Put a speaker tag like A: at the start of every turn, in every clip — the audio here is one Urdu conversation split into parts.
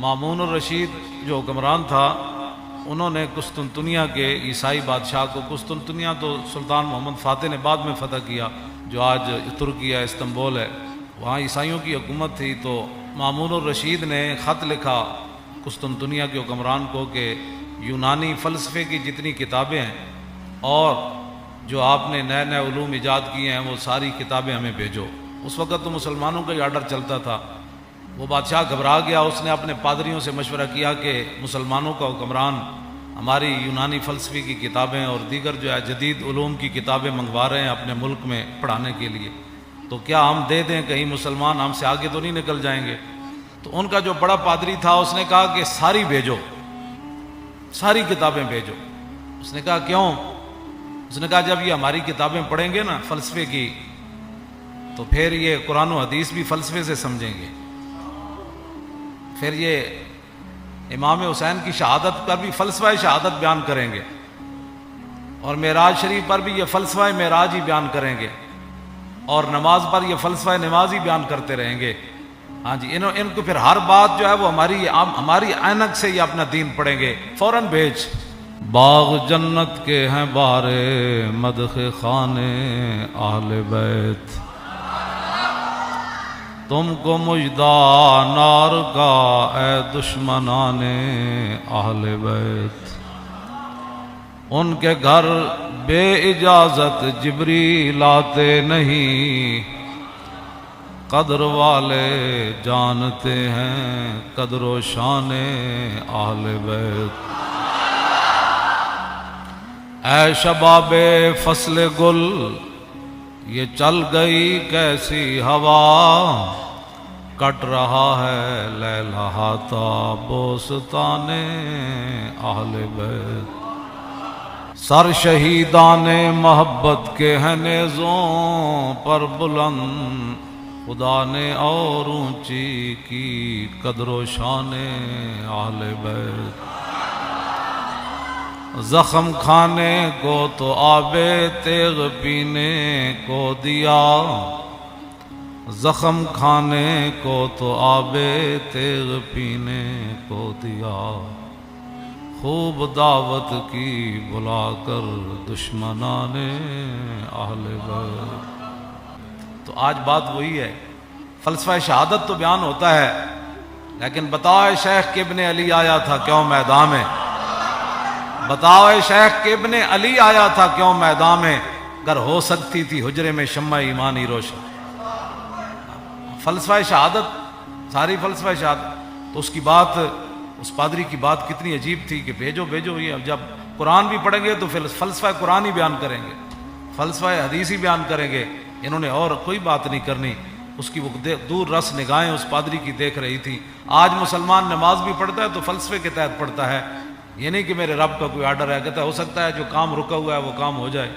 A: مامون الرشید جو حکمران تھا، انہوں نے قسطنطنیہ کے عیسائی بادشاہ کو، قسطنطنیہ تو سلطان محمد فاتح نے بعد میں فتح کیا، جو آج ترکی ہے، استنبول ہے، وہاں عیسائیوں کی حکومت تھی، تو مامون الرشید نے خط لکھا قسطنطنیہ کے حکمران کو کہ یونانی فلسفے کی جتنی کتابیں ہیں اور جو آپ نے نئے نئے علوم ایجاد کیے ہیں وہ ساری کتابیں ہمیں بھیجو۔ اس وقت تو مسلمانوں کا ہی آرڈر چلتا تھا۔ وہ بادشاہ گھبرا گیا، اس نے اپنے پادریوں سے مشورہ کیا کہ مسلمانوں کا حکمران ہماری یونانی فلسفے کی کتابیں اور دیگر جو ہے جدید علوم کی کتابیں منگوا رہے ہیں اپنے ملک میں پڑھانے کے لیے، تو کیا ہم دے دیں؟ کہیں مسلمان ہم سے آگے تو نہیں نکل جائیں گے؟ تو ان کا جو بڑا پادری تھا اس نے کہا کہ ساری بھیجو، ساری کتابیں بھیجو۔ اس نے کہا کیوں؟ اس نے کہا جب یہ ہماری کتابیں پڑھیں گے نا فلسفے کی، تو پھر یہ قرآن و حدیث بھی فلسفے سے سمجھیں گے، پھر یہ امام حسین کی شہادت پر بھی فلسفہ شہادت بیان کریں گے، اور معراج شریف پر بھی یہ فلسفہ معراج ہی بیان کریں گے، اور نماز پر یہ فلسفہ نماز ہی بیان کرتے رہیں گے۔ ہاں جی، ان کو پھر ہر بات جو ہے وہ ہماری عینک سے یہ اپنا دین پڑھیں گے، فوراً بھیج۔ باغ جنت کے ہیں بارے مدح خانے اہل بیت، تم کو مجدہ نار کا اے دشمنان اہل بیت، ان کے گھر بے اجازت جبریل آتے نہیں، قدر والے جانتے ہیں قدر و شان اہل بیت۔ اے شباب فصل گل یہ چل گئی کیسی ہوا، کٹ رہا ہے لہلہاتا بوستان اہل بیت، سر شہیدان محبت کے ہیں نیزوں پر بلند، خدا نے اور اونچی کی قدر و شان اہل بیت۔ زخم کھانے کو تو آب تیغ پینے کو دیا، زخم کھانے کو تو آب تیغ پینے کو دیا، خوب دعوت کی بلا کر دشمنان اہل بیت۔ تو آج بات وہی ہے، فلسفہ شہادت تو بیان ہوتا ہے، لیکن بتاؤ شیخ ابن علی آیا تھا کیوں میدان میں؟ بتاؤ شیخ ابن علی آیا تھا کیوں میدان میں؟ اگر ہو سکتی تھی حجرے میں شمع ایمانی روشن۔ فلسفہ شہادت، ساری فلسفہ شہادت، تو اس کی بات، اس پادری کی بات کتنی عجیب تھی کہ بھیجو بھیجو۔ یہ جب قرآن بھی پڑھیں گے تو فلسفہ قرآن ہی بیان کریں گے، فلسفہ حدیث ہی بیان کریں گے، انہوں نے اور کوئی بات نہیں کرنی۔ اس کی وہ دور رس نگاہیں اس پادری کی دیکھ رہی تھی۔ آج مسلمان نماز بھی پڑھتا ہے تو فلسفے کے تحت پڑھتا ہے، یہ نہیں کہ میرے رب کا کوئی آرڈر ہے، کہتا ہے ہو سکتا ہے جو کام رکا ہوا ہے وہ کام ہو جائے،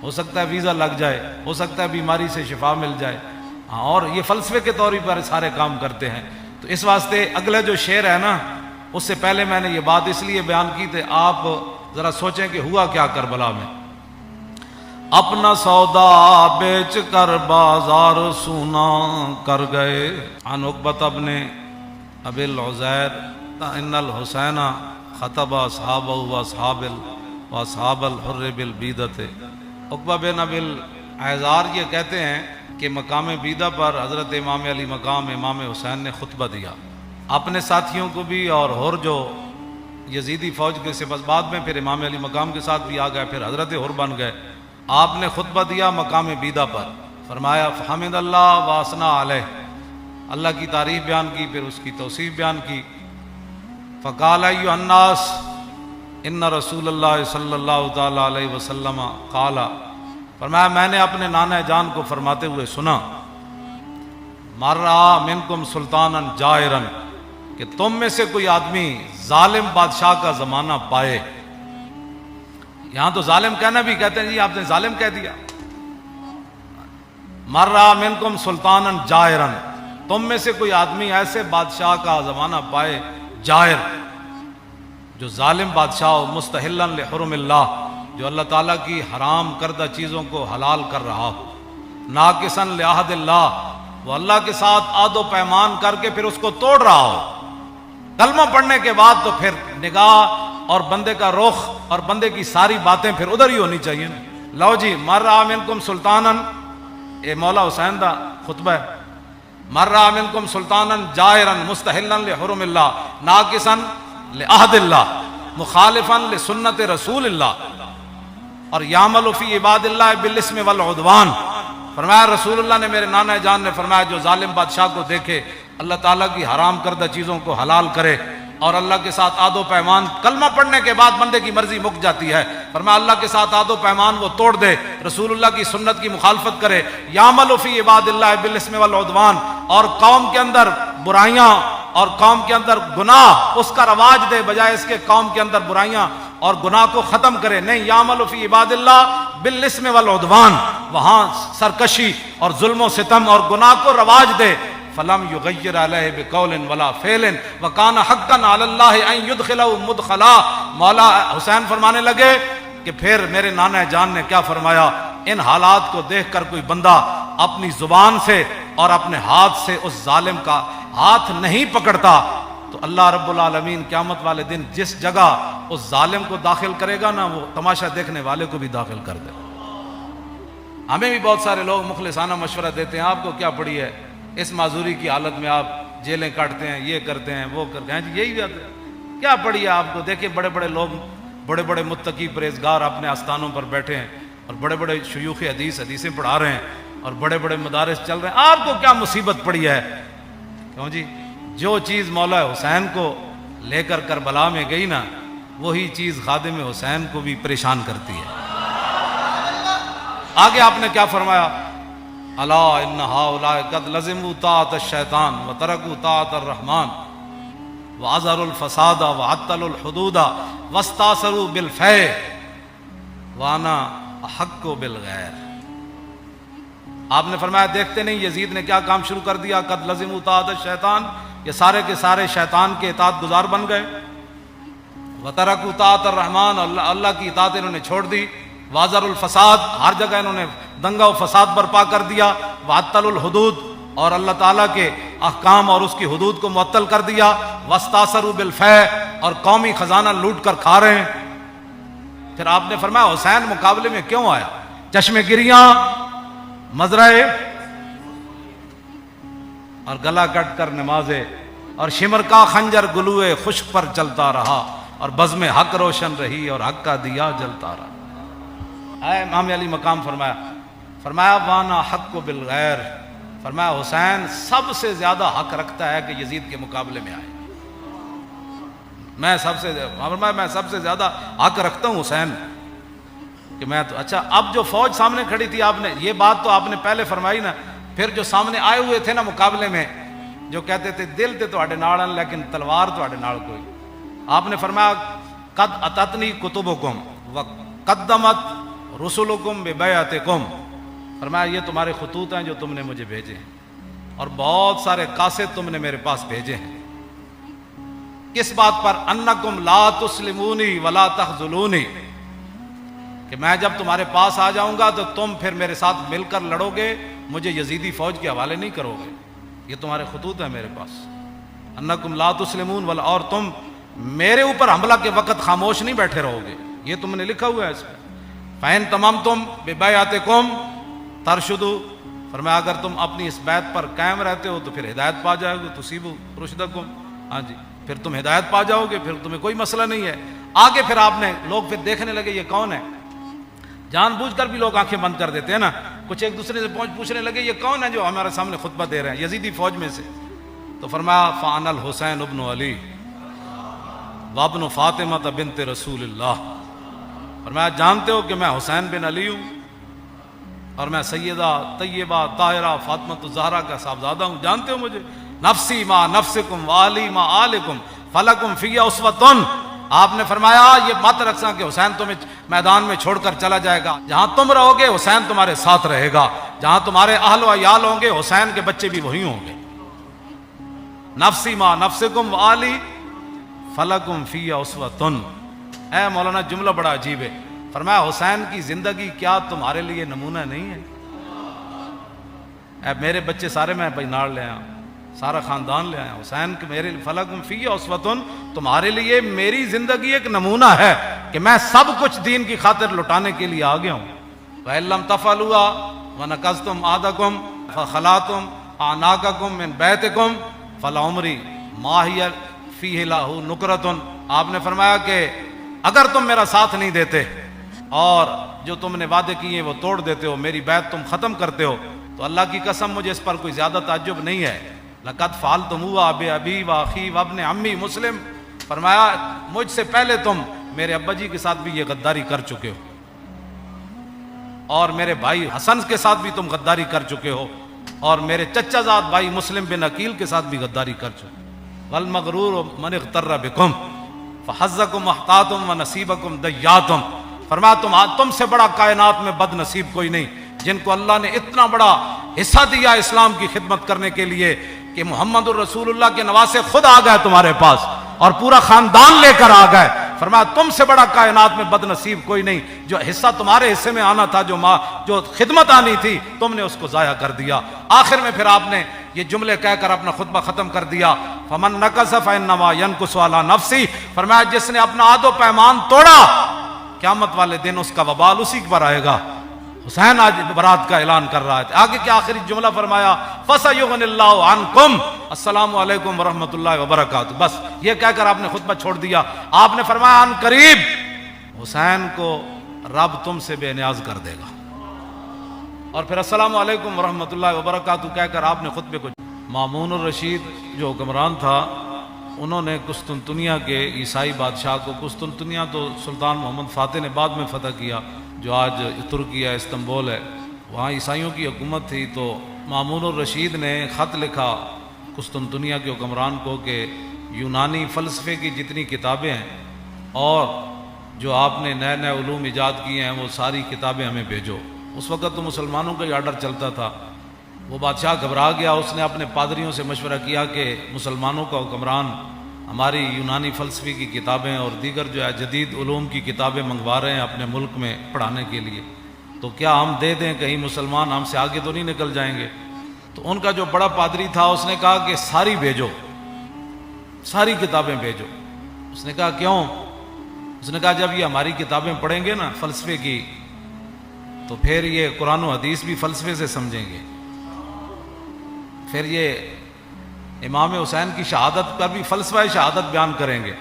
A: ہو سکتا ہے ویزا لگ جائے، ہو سکتا ہے بیماری سے شفا مل جائے، اور یہ فلسفے کے طور پر سارے کام کرتے ہیں۔ تو اس واسطے اگلا جو شعر ہے نا، اس سے پہلے میں نے یہ بات اس لیے بیان کی تھی، آپ ذرا سوچیں کہ ہوا کیا کربلا میں۔ اپنا سودا بیچ کر بازار سونا کر گئے، عن عقبۃ بن ابی العزیر ان الحسین خطب اصحابہ واصحاب الحر بالبیدۃ۔ عقبہ بن ابی العزار یہ کہتے ہیں کہ مقام بیدہ پر حضرت امام علی مقام امام حسین نے خطبہ دیا، اپنے ساتھیوں کو بھی، اور حر جو یزیدی فوج کے سے بس بعد میں پھر امام علی مقام کے ساتھ بھی آ گئے، پھر حضرت حر بن گئے۔ آپ نے خطبہ دیا مقام بیدہ پر، فرمایا فحمد اللہ واسنا علیہ، اللہ کی تعریف بیان کی، پھر اس کی توصیف بیان کی۔ فقال ایھا الناس ان رسول اللہ صلی اللہ تعالی علیہ وسلم قال، فرمایا میں نے اپنے نانا جان کو فرماتے ہوئے سنا، مر رہا منکم سلطانا جائرا، کہ تم میں سے کوئی آدمی ظالم بادشاہ کا زمانہ پائے۔ یہاں تو ظالم کہنا بھی کہتے ہیں جی آپ نے ظالم کہہ دیا۔ مر رہا منکم سلطانا جائرا، تم میں سے کوئی آدمی ایسے بادشاہ کا زمانہ پائے، جائر جو ظالم بادشاہ ہو، مستحلا لحرم اللہ، جو اللہ تعالیٰ کی حرام کردہ چیزوں کو حلال کر رہا ہو، ناقصا لعہد اللہ، وہ اللہ کے ساتھ عہد و پیمان کر کے پھر اس کو توڑ رہا ہو۔ کلمہ پڑھنے کے بعد تو پھر نگاہ اور بندے کا رخ اور بندے کی ساری باتیں پھر ادھر ہی ہونی چاہیے. لو جی مر رہا منکم سلطانن، اے مولا حسین دا خطبہ ہے. مر رہا منکم سلطانن جائرن مستحلن لحرم اللہ ناقصن لعہد اللہ مخالفن لسنت رسول اللہ اور یعمل فی عباد اللہ بالاسم والعدوان. فرمایا رسول اللہ نے، میرے نانا جان نے فرمایا جو ظالم بادشاہ کو دیکھے اللہ تعالیٰ کی حرام کردہ چیزوں کو حلال کرے اور اللہ کے ساتھ عہد و پیمان، کلمہ پڑھنے کے بعد بندے کی مرضی مک جاتی ہے، فرمایا اللہ کے ساتھ عہد و پیمان وہ توڑ دے، رسول اللہ کی سنت کی مخالفت کرے، یعمل فی عباد اللہ بالاسم والعدوان، اور قوم کے اندر برائیاں اور قوم کے اندر گناہ اس کا رواج دے بجائے اس کے قوم کے اندر برائیاں اور گناہ کو ختم کرے. نہیں، یعمل فی عباد اللہ بالاسم والعدوان، وہاں سرکشی اور ظلم و ستم اور گناہ کو رواج دے. فلم یغیر علیہ بقول ولا فعل وکان حقا علی اللہ ان یدخلہ مدخلا. مولا حسین فرمانے لگے کہ پھر میرے نانا جان نے کیا فرمایا، ان حالات کو دیکھ کر کوئی بندہ اپنی زبان سے اور اپنے ہاتھ سے اس ظالم کا ہاتھ نہیں پکڑتا تو اللہ رب العالمین قیامت والے دن جس جگہ اس ظالم کو داخل کرے گا نا، وہ تماشا دیکھنے والے کو بھی داخل کر دے. ہمیں بھی بہت سارے لوگ مخلصانہ مشورہ دیتے ہیں، آپ کو کیا پڑی ہے، اس معذوری کی حالت میں آپ جیلیں کاٹتے ہیں، یہ کرتے ہیں وہ کرتے ہیں، یہی بات ہے، کیا پڑی ہے آپ کو. دیکھیں بڑے بڑے لوگ، بڑے بڑے متقی پرہیزگار اپنے آستانوں پر بیٹھے ہیں اور بڑے بڑے شیوخ حدیثیں پڑھا رہے ہیں اور بڑے بڑے مدارس چل رہے ہیں. آپ کو کیا مصیبت پڑی ہے؟ کیوں جی، جو چیز مولا حسین کو لے کر کربلا میں گئی نا، وہی چیز خادم حسین کو بھی پریشان کرتی ہے. آگے آپ نے کیا فرمایا، الا ان ہؤلاء قد لزموا طاعۃ الشیطان وترکوا طاعۃ الرحمن واظہروا الفساد وعطلوا الحدود واستاثروا بالفیء وانا احق بالغیر. آپ نے فرمایا دیکھتے نہیں یزید نے کیا کام شروع کر دیا، قد لزموا طاعۃ الشیطان، یہ سارے کے سارے شیطان کے اطاعت گزار بن گئے. وترکوا طاعۃ الرحمن، اللہ کی اطاعت انہوں نے چھوڑ دی. واظہروا الفساد، ہر جگہ انہوں نے دنگا و فساد برپا کر دیا. وعطلوا الحدود، اور اللہ تعالیٰ کے احکام اور اس کی حدود کو معطل کر دیا. واستاثروا بالفیء، اور قومی خزانہ لوٹ کر کھا رہے ہیں. پھر آپ نے فرمایا حسین مقابلے میں کیوں آیا؟ چشم گریاں، مزرعے اور گلا کٹ کر نمازے، اور شمر کا خنجر گلوئے خشک پر چلتا رہا، اور بزم حق روشن رہی اور حق کا دیا جلتا رہا. اے امام علی مقام فرمایا وانا حق بالغیر، فرمایا حسین سب سے زیادہ حق رکھتا ہے کہ یزید کے مقابلے میں آئے. میں سب سے زیادہ حق رکھتا ہوں حسین کہ میں تو. اچھا، اب جو فوج سامنے کھڑی تھی، آپ نے یہ بات تو آپ نے پہلے فرمائی نا، پھر جو سامنے آئے ہوئے تھے نا مقابلے میں، جو کہتے تھے دل تے تواڈے نال لیکن تلوار تواڈے نال کوئی. آپ نے فرمایا قد اتتنی کتبکم وقدمت رسلکم ببیعتکم، فرمایا یہ تمہارے خطوط ہیں جو تم نے مجھے بھیجے ہیں، اور بہت سارے قاصد تم نے میرے پاس بھیجے ہیں. کس بات پر؟ انکم لا تسلمونی ولا تخذلونی، کہ میں جب تمہارے پاس آ جاؤں گا تو تم پھر میرے ساتھ مل کر لڑو گے، مجھے یزیدی فوج کے حوالے نہیں کرو گے. یہ تمہارے خطوط ہیں میرے پاس. انکم لا تسلمون ولا، اور تم میرے اوپر حملہ کے وقت خاموش نہیں بیٹھے رہو گے، یہ تم نے لکھا ہوا ہے اس پہ. فَإِن تَمَمْتُمْ بِبَيْعَتِكُمْ تَرْشُدُوا، فرمایا اگر تم اپنی اس بیعت پر قائم رہتے ہو تو پھر ہدایت پا جاؤ گے. تُصِيبُوا رُشْدَكُمْ، ہاں جی، پھر تم ہدایت پا جاؤ گے، پھر تمہیں کوئی مسئلہ نہیں ہے. آگے پھر آپ نے لوگ پھر دیکھنے لگے یہ کون ہے. جان بوجھ کر بھی لوگ آنکھیں بند کر دیتے ہیں نا. کچھ ایک دوسرے سے پوچھنے لگے یہ کون ہے جو ہمارے سامنے خطبہ دے رہے ہیں یزیدی فوج میں سے. تو فرمایا فَأَنَا الْحُسَيْنُ ابْنُ عَلِي وَابْنُ فاطمہ بنت رسول اللہ. فرمایا جانتے ہو کہ میں حسین بن علی ہوں اور میں سیدہ طیبہ طاہرہ فاطمہ الزہرا کا صاحبزادہ ہوں. جانتے ہو مجھے؟ نفسی ما نفسکم والی ما آلکم فلکم فی اسوۃ. آپ نے فرمایا یہ مت رکھنا کہ حسین تمہیں میدان میں چھوڑ کر چلا جائے گا. جہاں تم رہو گے حسین تمہارے ساتھ رہے گا، جہاں تمہارے اہل و عیال ہوں گے حسین کے بچے بھی وہی ہوں گے. نفسی ما نفسکم والی فلکم فی اسوۃ. اے مولانا جملہ بڑا عجیب ہے. فرمایا حسین کی زندگی کیا تمہارے لیے نمونہ نہیں ہے؟ اے میرے بچے سارے میں بھائی ناڑ لے آؤں، سارا خاندان لے آیا حسین کہ میرے فلکم فی اسوۃ، تمہارے لیے میری زندگی ایک نمونہ ہے کہ میں سب کچھ دین کی خاطر لٹانے کے لیے آ گیا ہوں۔ وَإِن لَّمْ تَفْعَلُوا وَنَكَثْتُمْ عَهْدَكُمْ فَخَلَعْتُمْ أَعْنَاقَكُمْ مِنْ بَيْتِكُمْ فَلَعُمْرِي مَا هِيَ فِيهِ لَهُ نُكْرَةٌ، آپ نے فرمایا کہ اگر تم میرا ساتھ نہیں دیتے اور جو تم نے وعدے کیے وہ توڑ دیتے ہو، میری بیعت تم ختم کرتے ہو، تو اللہ کی قسم مجھے اس پر کوئی زیادہ تعجب نہیں ہے۔ لَقَدْ فَعَلْتُمُوهَا بِأَبِي وَأَخِي وَابْنِ عَمِّي مسلم، فرمایا مجھ سے پہلے تم میرے ابا جی کے ساتھ بھی یہ غداری کر چکے ہو، اور میرے بھائی حسن کے ساتھ بھی تم غداری کر چکے ہو، اور میرے چچا زاد بھائی مسلم بن عقیل کے ساتھ بھی غداری کر چکے۔ وَالْمَغْرُورُ مَنِ اغْتَرَّ بِكُمْ فَحَظَّكُمْ أَحْتَاطُمْ وَنَصِيبَكُمْ ضَيَّعْتُمْ، فرمایا تم سے بڑا کائنات میں بد نصیب کوئی نہیں، جن کو اللہ نے اتنا بڑا حصہ دیا اسلام کی خدمت کرنے کے لیے کہ محمد الرسول اللہ کے نواسے خود آ گئے تمہارے پاس اور پورا خاندان لے کر آ گئے۔ فرمایا تم سے بڑا کائنات میں بد نصیب کوئی نہیں، جو حصہ تمہارے حصے میں آنا تھا، جو خدمت آنی تھی، تم نے اس کو ضائع کر دیا۔ آخر میں پھر آپ نے یہ جملے کہہ کر اپنا خطبہ ختم کر دیا، فمن نکث فانما ينکث علی نفسہ، فرمایا جس نے اپنا عہد و پیمان توڑا قیامت والے دن اس کا وبال اسی پر آئے گا۔ حسین آج برات کا اعلان کر رہا ہے، آگے کیا آخری جملہ فرمایا، فَسَيُغْنِ اللَّهُ عَنْكُمْ، السلام علیکم ورحمۃ اللہ وبرکاتہ، بس یہ کہہ کر آپ نے خطبہ چھوڑ دیا۔ آپ نے فرمایا ان قریب حسین کو رب تم سے بے نیاز کر دے گا، اور پھر السلام علیکم ورحمۃ اللہ وبرکاتہ کہہ کر آپ نے خطبے کو۔ مامون الرشید جو حکمران تھا، انہوں نے قسطنطنیہ کے عیسائی بادشاہ کو، قسطنطنیہ تو سلطان محمد فاتح نے بعد میں فتح کیا، جو آج ترکی ہے، استنبول ہے، وہاں عیسائیوں کی حکومت تھی، تو مامون الرشید نے خط لکھا قسطنطنیہ کے حکمران کو کہ یونانی فلسفے کی جتنی کتابیں ہیں اور جو آپ نے نئے نئے علوم ایجاد کیے ہیں وہ ساری کتابیں ہمیں بھیجو۔ اس وقت تو مسلمانوں کا ہی آرڈر چلتا تھا۔ وہ بادشاہ گھبرا گیا، اس نے اپنے پادریوں سے مشورہ کیا کہ مسلمانوں کا حکمران ہماری یونانی فلسفے کی کتابیں اور دیگر جو ہے جدید علوم کی کتابیں منگوا رہے ہیں اپنے ملک میں پڑھانے کے لیے، تو کیا ہم دے دیں، کہیں مسلمان ہم سے آگے تو نہیں نکل جائیں گے؟ تو ان کا جو بڑا پادری تھا اس نے کہا کہ ساری بھیجو، ساری کتابیں بھیجو۔ اس نے کہا کیوں؟ اس نے کہا جب یہ ہماری کتابیں پڑھیں گے نا فلسفے کی، تو پھر یہ قرآن و حدیث بھی فلسفے سے سمجھیں گے، پھر یہ امام حسین کی شہادت پر بھی فلسفہ شہادت بیان کریں گے،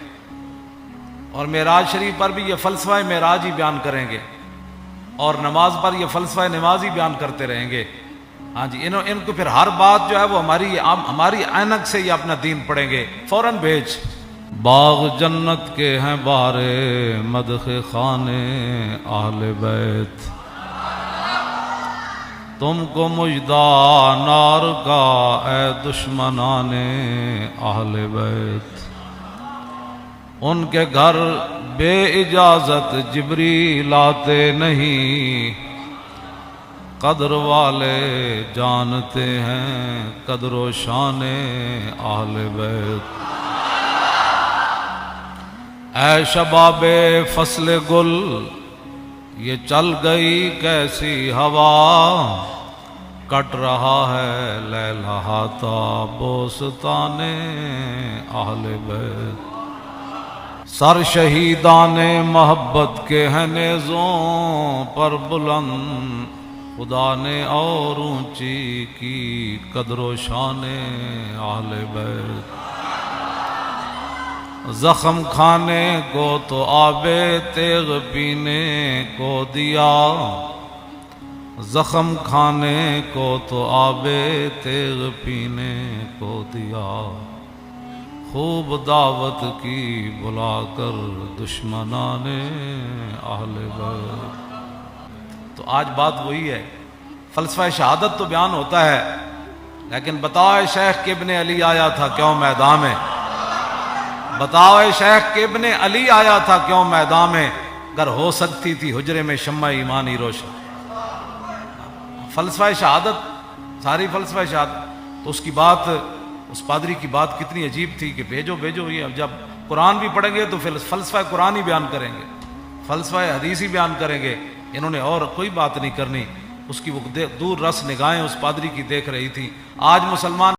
A: اور معراج شریف پر بھی یہ فلسفہ معراج ہی بیان کریں گے، اور نماز پر یہ فلسفہ نماز ہی بیان کرتے رہیں گے۔ ہاں جی، ان کو پھر ہر بات جو ہے وہ ہماری عینک سے یہ اپنا دین پڑھیں گے، فوراً بھیج۔ باغ جنت کے ہیں بارے مدح خانے اہل بیت، تم کو مجدہ نار کا اے دشمنان اہل بیت، ان کے گھر بے اجازت جبریل آتے نہیں، قدر والے جانتے ہیں قدر و شان اہل بیت۔ اے شباب فصل گل یہ چل گئی کیسی ہوا، کٹ رہا ہے لہلہاتا بوستان اہل بیت، سر شہیدان محبت کے ہیں نیزوں پر بلند، خدا نے اور اونچی کی قدر و شان اہل بیت۔ زخم کھانے کو تو آب تیغ پینے کو دیا، زخم کھانے کو تو آب تیغ پینے کو دیا، خوب دعوت کی بلا کر دشمنان اہل بیت۔ تو آج بات وہی ہے، فلسفہ شہادت تو بیان ہوتا ہے، لیکن بتاؤ شیخ کہ ابن علی آیا تھا کیوں میدان میں؟ بتاؤ شیخ کہ ابن علی آیا تھا کیوں میدان میں؟ اگر ہو سکتی تھی حجرے میں شمع ایمانی روشن۔ فلسفہ شہادت، ساری فلسفہ شہادت، تو اس کی بات، اس پادری کی بات کتنی عجیب تھی کہ بھیجو بھیجو، یہ جب قرآن بھی پڑھیں گے تو فلسفہ قرآن ہی بیان کریں گے، فلسفہ حدیث ہی بیان کریں گے، انہوں نے اور کوئی بات نہیں کرنی۔ اس کی وہ دور رس نگاہیں اس پادری کی دیکھ رہی تھی۔ آج مسلمان